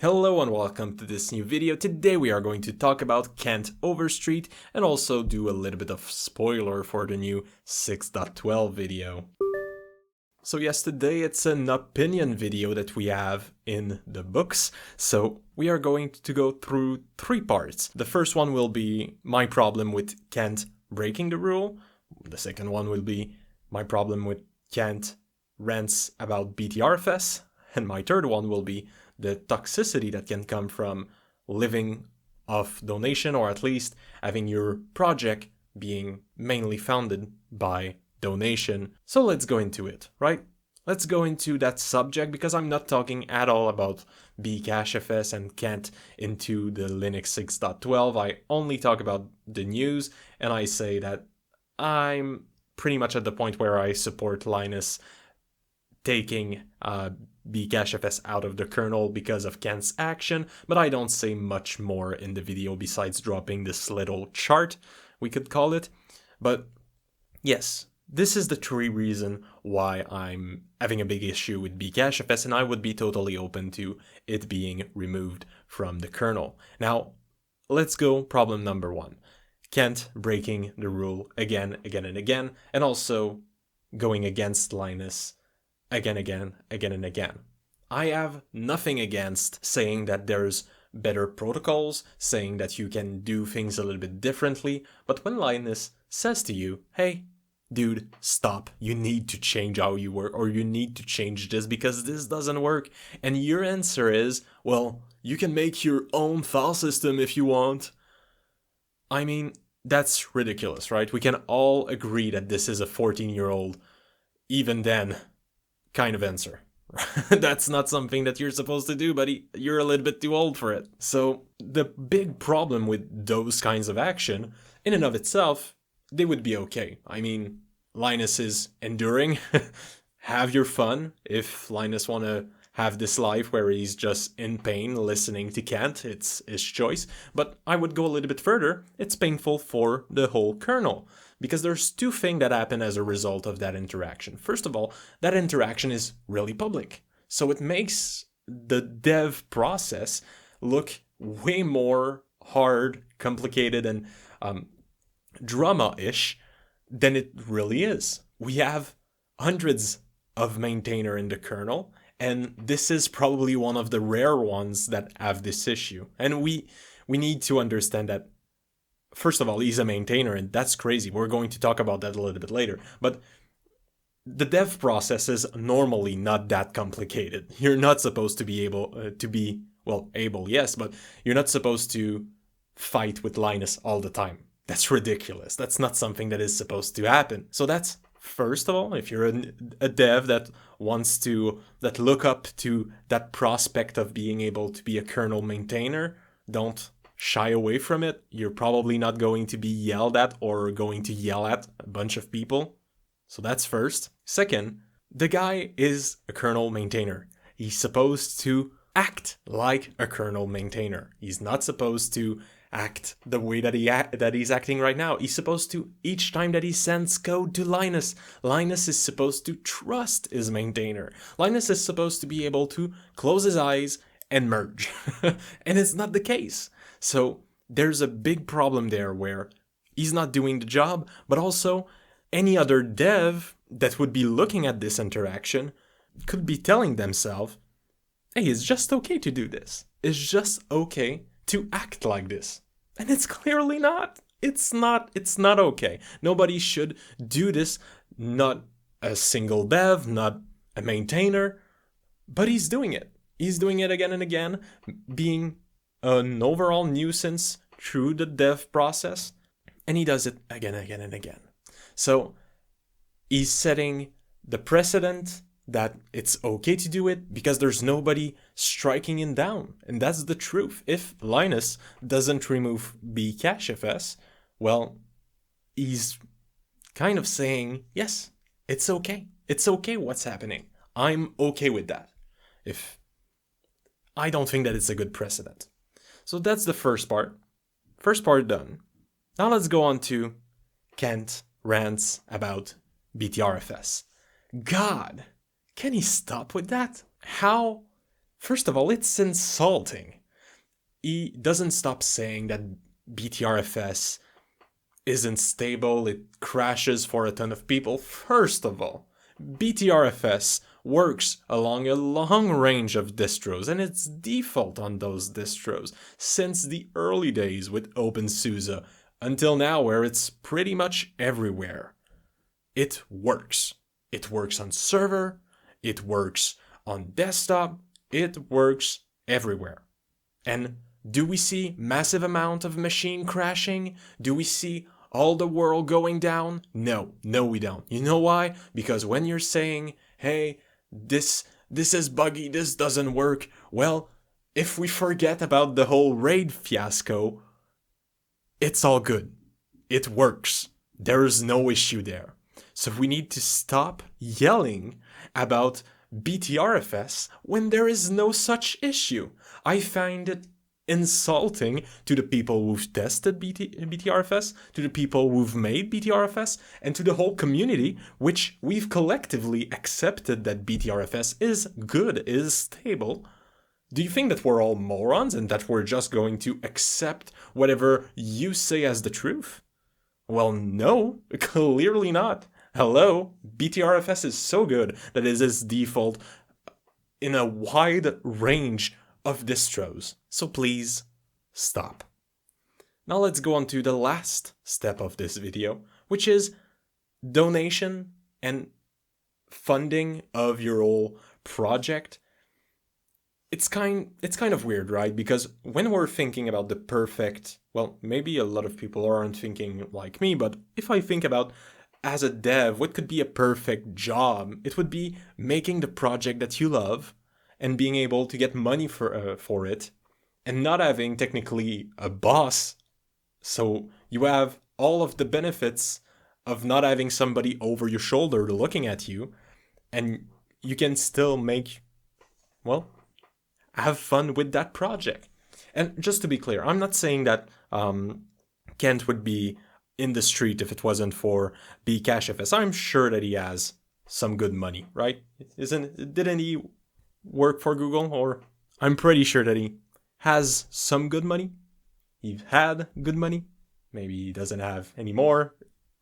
Hello and welcome to this new video. Today we are going to talk about Kent Overstreet and also do a little bit of spoiler for the new 6.12 video. So yes, today it's an opinion video that we have in the books. So we are going to go through three parts. The first one will be my problem with Kent breaking the rule. The second one will be my problem with Kent rants about Btrfs. And my third one will be the toxicity that can come from living off donation, or at least having your project being mainly funded by donation. So let's go into it, right? Let's go into that subject, because I'm not talking at all about BcacheFS and Kent into the Linux 6.12. I only talk about the news, and I say that I'm pretty much at the point where I support Linus taking BcacheFS out of the kernel because of Kent's action, but I don't say much more in the video besides dropping this little chart, we could call it. But yes, this is the three reason why I'm having a big issue with BcacheFS, and I would be totally open to it being removed from the kernel. Now, let's go problem number one. Kent breaking the rule again and again, and also going against Linus again and again. I have nothing against saying that there's better protocols, saying that you can do things a little bit differently, but when Linus says to you, hey, dude, stop, you need to change how you work, or you need to change this because this doesn't work, and your answer is, well, you can make your own file system if you want. I mean, that's ridiculous, right? We can all agree that this is a 14-year-old, even then, kind of answer. That's not something that you're supposed to do, buddy. You're a little bit too old for it. So the big problem with those kinds of action, in and of itself, they would be okay. I mean, Linus is enduring. Have your fun. If Linus want to have this life where he's just in pain listening to Kent, it's his choice. But I would go a little bit further. It's painful for the whole kernel, because there's two things that happen as a result of that interaction. First of all, that interaction is really public. So it makes the dev process look way more hard, complicated, and drama-ish than it really is. We have hundreds of maintainers in the kernel, and this is probably one of the rare ones that have this issue. And we need to understand that, first of all, he's a maintainer, and that's crazy. We're going to talk about that a little bit later. But the dev process is normally not that complicated. You're not supposed to be able, yes, but you're not supposed to fight with Linus all the time. That's ridiculous. That's not something that is supposed to happen. So that's, first of all, if you're a dev that look up to that prospect of being able to be a kernel maintainer, don't shy away from it. You're probably not going to be yelled at or going to yell at a bunch of people. So that's first. Second, the guy is a kernel maintainer. He's supposed to act like a kernel maintainer. He's not supposed to act the way that he's acting right now. He's supposed to, each time that he sends code to Linus, Linus is supposed to trust his maintainer. Linus is supposed to be able to close his eyes and merge. And it's not the case. So there's a big problem there where he's not doing the job, but also any other dev that would be looking at this interaction could be telling themselves, hey, it's just okay to do this. It's just okay to act like this. And it's clearly not. It's not okay. Nobody should do this, not a single dev, not a maintainer, but he's doing it. He's doing it again and again, being an overall nuisance through the dev process, and he does it again and again. So he's setting the precedent that it's okay to do it because there's nobody striking him down. And that's the truth. If Linus doesn't remove BcacheFS, well, he's kind of saying, yes, it's okay. It's okay what's happening. I'm okay with that. If I don't think that it's a good precedent. So that's the first part. First part done. Now let's go on to Kent rants about Btrfs. God, can he stop with that? How First of all, it's insulting. He doesn't stop saying that Btrfs isn't stable, it crashes for a ton of people. First of all, Btrfs works along a long range of distros, and it's default on those distros since the early days with OpenSUSE until now, where it's pretty much everywhere. It works. It works on server, it works on desktop, it works everywhere. And do we see massive amount of machine crashing? Do we see all the world going down? No, we don't. You know why? Because when you're saying, hey, this is buggy, this doesn't work, well, if we forget about the whole raid fiasco, it's all good. It works. There's no issue there. So we need to stop yelling about Btrfs when there is no such issue. I find it insulting to the people who've tested Btrfs, to the people who've made Btrfs, and to the whole community, which we've collectively accepted that Btrfs is good, is stable. Do you think that we're all morons and that we're just going to accept whatever you say as the truth? Well, no, clearly not. Hello, Btrfs is so good that it is default in a wide range of distros. So please, stop. Now let's go on to the last step of this video, which is donation and funding of your whole project. It's kind of weird, right? Because when we're thinking about the perfect, well, maybe a lot of people aren't thinking like me, but if I think about as a dev, what could be a perfect job? It would be making the project that you love and being able to get money for it and not having technically a boss. So you have all of the benefits of not having somebody over your shoulder looking at you, and you can still make, well, have fun with that project. And just to be clear, I'm not saying that Kent would be in the street if it wasn't for BcacheFS. I'm sure that he has some good money, right? Didn't he work for Google? Or I'm pretty sure that he has some good money. He had good money. Maybe he doesn't have any more.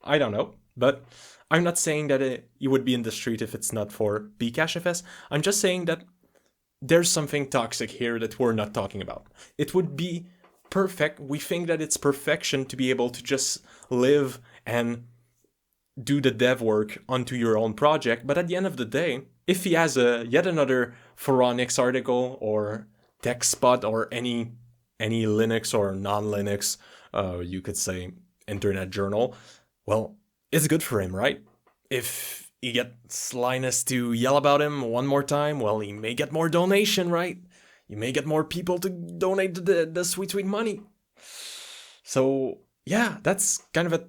I don't know. But I'm not saying that he would be in the street if it's not for BcacheFS. I'm just saying that there's something toxic here that we're not talking about. It would be perfect. We think that it's perfection to be able to just live and do the dev work onto your own project. But at the end of the day, if he has yet another Phoronix article or TechSpot or any Linux or non-Linux, you could say internet journal, well, it's good for him, right? If he gets Linus to yell about him one more time, well, he may get more donation, right? You may get more people to donate the sweet money. So yeah, that's kind of a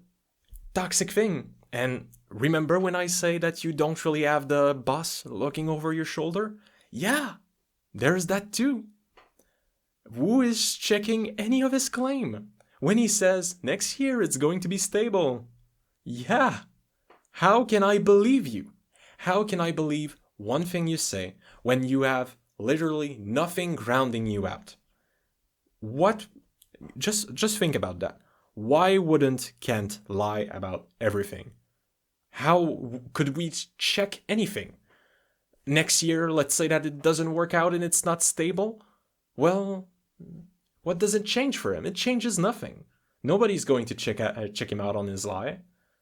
toxic thing. And remember when I say that you don't really have the boss looking over your shoulder? Yeah, there's that too. Who is checking any of his claim? When he says, next year it's going to be stable. Yeah, how can I believe you? How can I believe one thing you say when you have literally nothing grounding you out? What? Just think about that. Why wouldn't Kent lie about everything? How could we check anything? Next year, let's say that it doesn't work out and it's not stable. Well, what does it change for him? It changes nothing. Nobody's going to check him out on his lie.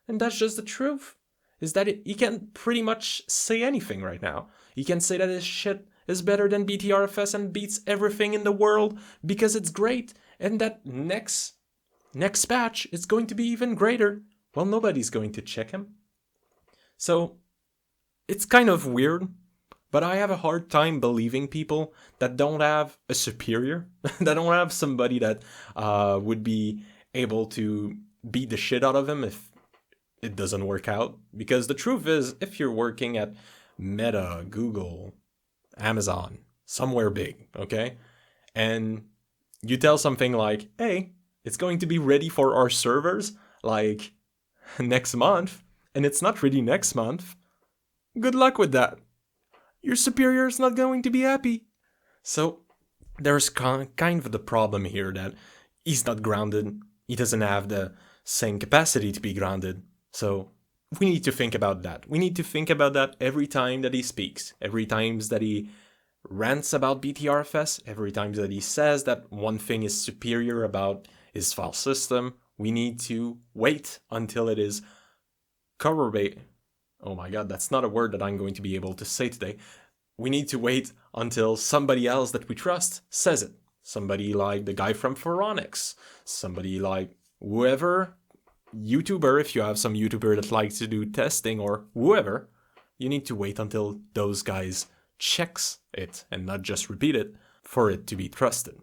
And that's just the truth. Is that he can pretty much say anything right now. He can say that his shit is better than Btrfs and beats everything in the world because it's great, and that next patch is going to be even greater. Well, nobody's going to check him. So it's kind of weird, but I have a hard time believing people that don't have a superior, that don't have somebody that would be able to beat the shit out of him if it doesn't work out. Because the truth is, if you're working at Meta, Google, Amazon, somewhere big, okay, and you tell something like, hey, it's going to be ready for our servers like next month, and it's not ready next month, good luck with that. Your superior is not going to be happy. So there's kind of the problem here that he's not grounded. He doesn't have the same capacity to be grounded. So we need to think about that. We need to think about that every time that he speaks, every time that he rants about Btrfs, every time that he says that one thing is superior about his file system. We need to wait until it is corroborated. Oh my god, that's not a word that I'm going to be able to say today. We need to wait until somebody else that we trust says it. Somebody like the guy from Phoronix. Somebody like whoever, YouTuber, if you have some YouTuber that likes to do testing or whoever, you need to wait until those guys checks it and not just repeat it for it to be trusted.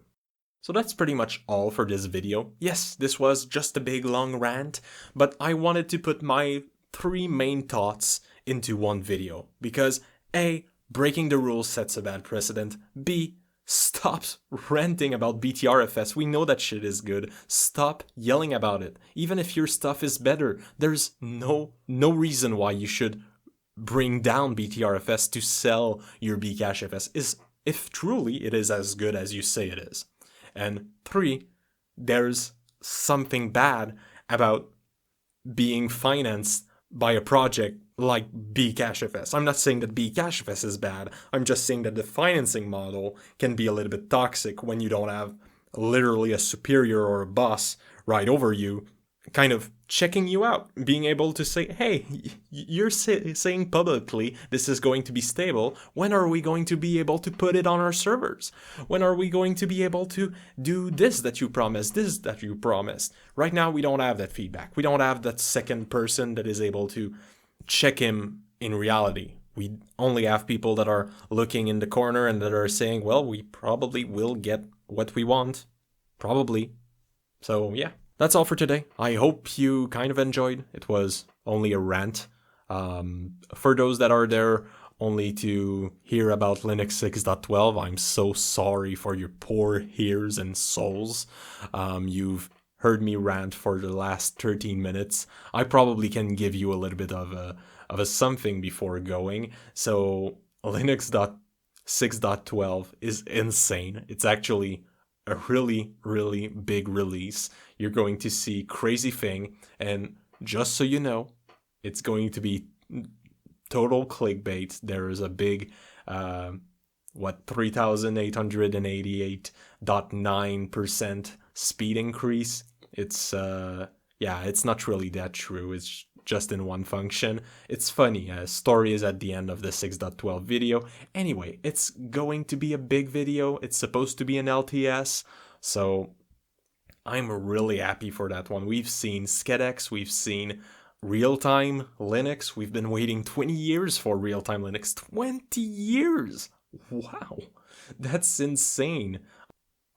So that's pretty much all for this video. Yes, this was just a big long rant, but I wanted to put my 3 main thoughts into one video because A, breaking the rules sets a bad precedent. B, stop ranting about Btrfs. We know that shit is good. Stop yelling about it. Even if your stuff is better, there's no reason why you should bring down Btrfs to sell your BcacheFS if truly it is as good as you say it is. And 3, there's something bad about being financed by a project like BcacheFS. I'm not saying that BcacheFS is bad. I'm just saying that the financing model can be a little bit toxic when you don't have literally a superior or a boss right over you kind of checking you out, being able to say, hey, you're saying publicly this is going to be stable. When are we going to be able to put it on our servers? When are we going to be able to do this that you promised, this that you promised? Right now, we don't have that feedback. We don't have that second person that is able to check him in reality. We only have people that are looking in the corner and that are saying, well, we probably will get what we want. Probably. So, yeah. That's all for today. I hope you kind of enjoyed. It was only a rant. For those that are there only to hear about Linux 6.12, I'm so sorry for your poor ears and souls. You've heard me rant for the last 13 minutes. I probably can give you a little bit of a something before going. So Linux 6.12 is insane. It's actually a really, really big release. You're going to see crazy thing, and just so you know, it's going to be total clickbait. There is a big 3,888.9% speed increase. It's it's not really that true. It's just in one function. It's funny. Story is at the end of the 6.12 video. Anyway, it's going to be a big video. It's supposed to be an LTS, so I'm really happy for that one. We've seen SCEDEX, we've seen real-time Linux. We've been waiting 20 years for real-time Linux. 20 years! Wow, that's insane.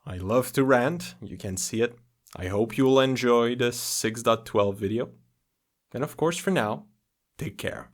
I love to rant, you can see it. I hope you'll enjoy the 6.12 video. And of course, for now, take care.